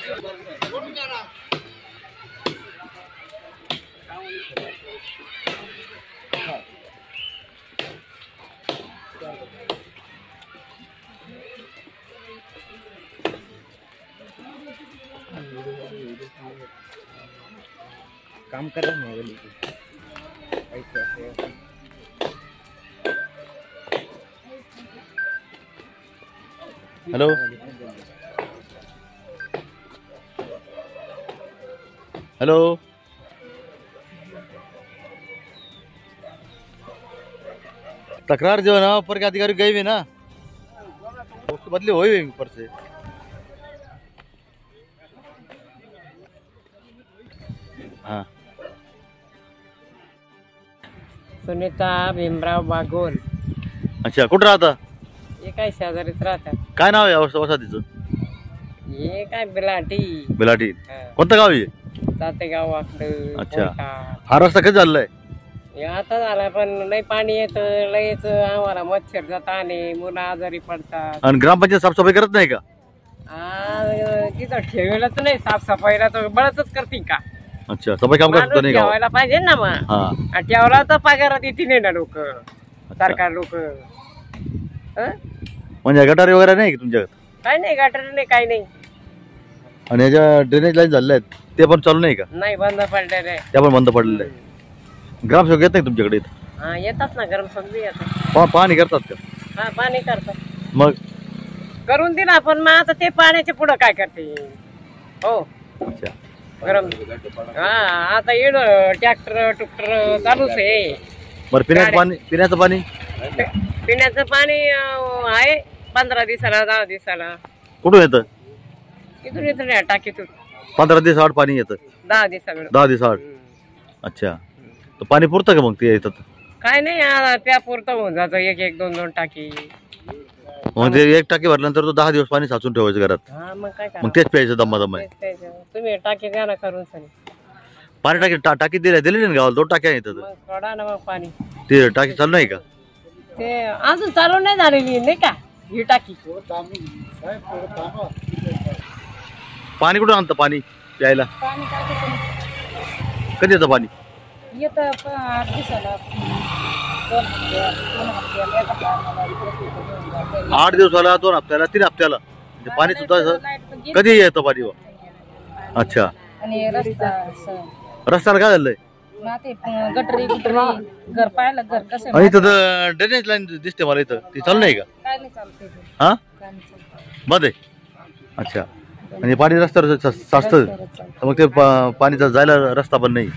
काम कर रहा है हेलो हेलो तकरार जो है ना ऊपर के अधिकारी गए हुए ना उसके बदले हुए हुए ऊपर से। हाँ सुनीता भीमराव बागोल। अच्छा कुठं राहता? हे काय शेजारीच राहतात। काय नाव आहे वसाहतीचं? हे काय बिलाटी बेलाटी कोणतं गाव आहे? तातेगाव वाकड। अच्छा हा रस्ता कधी झालेला आहे? हे आता झाला पण लय पाणी येतं लयच आम्हाला मच्छर जाता आणि मुलं आजारी पडतात। आणि ग्रामपंचायत साफसफाई करत नाही का? तिथं ठेवलंच नाही साफसफाईला तर बळच करतील का? अच्छा सफाई काम करत नाही का? ठेवायला पाहिजे ना मग। हा ठेवला तर पगार देतील नाही ना लोक सरकार लोक। म्हणजे गटारी वगैरे नाही का तुमच्याकडे? काय नाही गटर नाही काय नाही। आणि ह्याच्या ड्रेनेज लाईन झालेल्या आहेत ते पण चालू नाही का? नाही बंद पडलेले त्या पण बंद पडलेलं आहे। ग्रामसेवक येत नाही तुमच्याकडे इथं? हा येतात ना गरम सगळी येतात। पाहणी करतात का? हा पाणी करतात मग करून दिला पण मग आता ते पाण्याच्या पुढं काय करते हो। अच्छा गरम हा आता येड ट्रॅक्टर टुक्टर चालूच आहे। बरं पिण्याचं पाणी पिण्याचं पाणी आहे 15 दिवसाला 10 दिवसाला। कुठून येतं? इथून येतं ना टाकीतून 15 दिवस आड पाणी येतं? 10 दिवसाला 10 दिवस आड। अच्छा तर पाणी पुरतं का मग ते येतात? काय नाही त्या पुरतं होऊन जातं एक एक दोन दोन टाकी। मग ते एक टाकी भरल्यानंतर तो 10 दिवस पाणी साचून ठेवायचं घरात? हा मग काय मग तेच प्यायचं दम्मा दम्मा? तुम्ही टाकी द्या ना करून सनी पाणी टाकी दिली ना गावाला 2 टाक्या येतात मग सोडा ना मग पाणी। ते टाकी चालू नाही का? ते अजून चालू नाही झालेली नाही का ही टाकी? पाणी कुठून आणतं पाणी प्यायला? पाणी कधी येतं पाणी? येतं 8 दिवसाला 8 दिवसाला 2 हप्त्याला 3 हप्त्याला म्हणजे पाणी सुद्धा कधी येतं पाणी? अच्छा आणि रस्त्याला काय झालंय? गटरी घर पाहिलं घर कसं इथं तर ड्रेनेज लाईन दिसते मला इथं ती चालू नाही का? काय नाही चालते हा बंद आहे? अच्छा आणि पाणी रस्त्यावर साचतं तर मग ते पाणीचा जायला रस्ता पण नाही?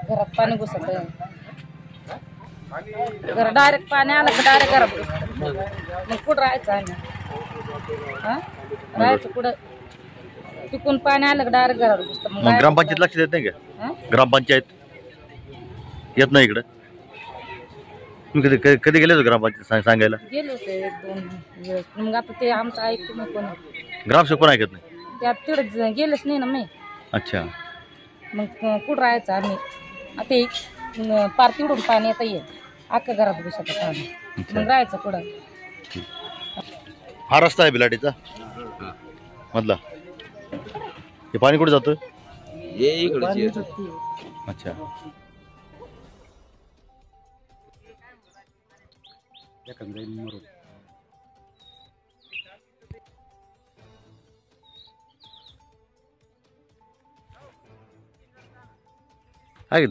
घरात पाणी घुसत घर डायरेक्ट पाणी आलं तर डायरेक्ट घरात घुसत मग कुठं राहायचं आम्ही? हा राहायचं कुठं? तिकून पाणी आलं डायरेक्ट घरात घुसत। मग ग्रामपंचायत लक्ष देत नाही का? ग्रामपंचायत येत नाही इकडे? तुम्ही कधी गेले होते ग्रामपंचायत सांगायला? गेले होते 1-2 दिवस मग आता ते आमचं ऐकतो मग कोण ग्रामसेवक पण ऐकत नाही? त्यात तिकडे गेलेच नाही ना मी। अच्छा मग कुठं राहायचं आम्ही? आता पार तिकडून पाणी येतं ये अख्खा घरात घुसत पाणी मग राहायचं कुठं? हा रस्ता आहे बिलाटीचा मधला हे पाणी कुठे जातं? अच्छा आहे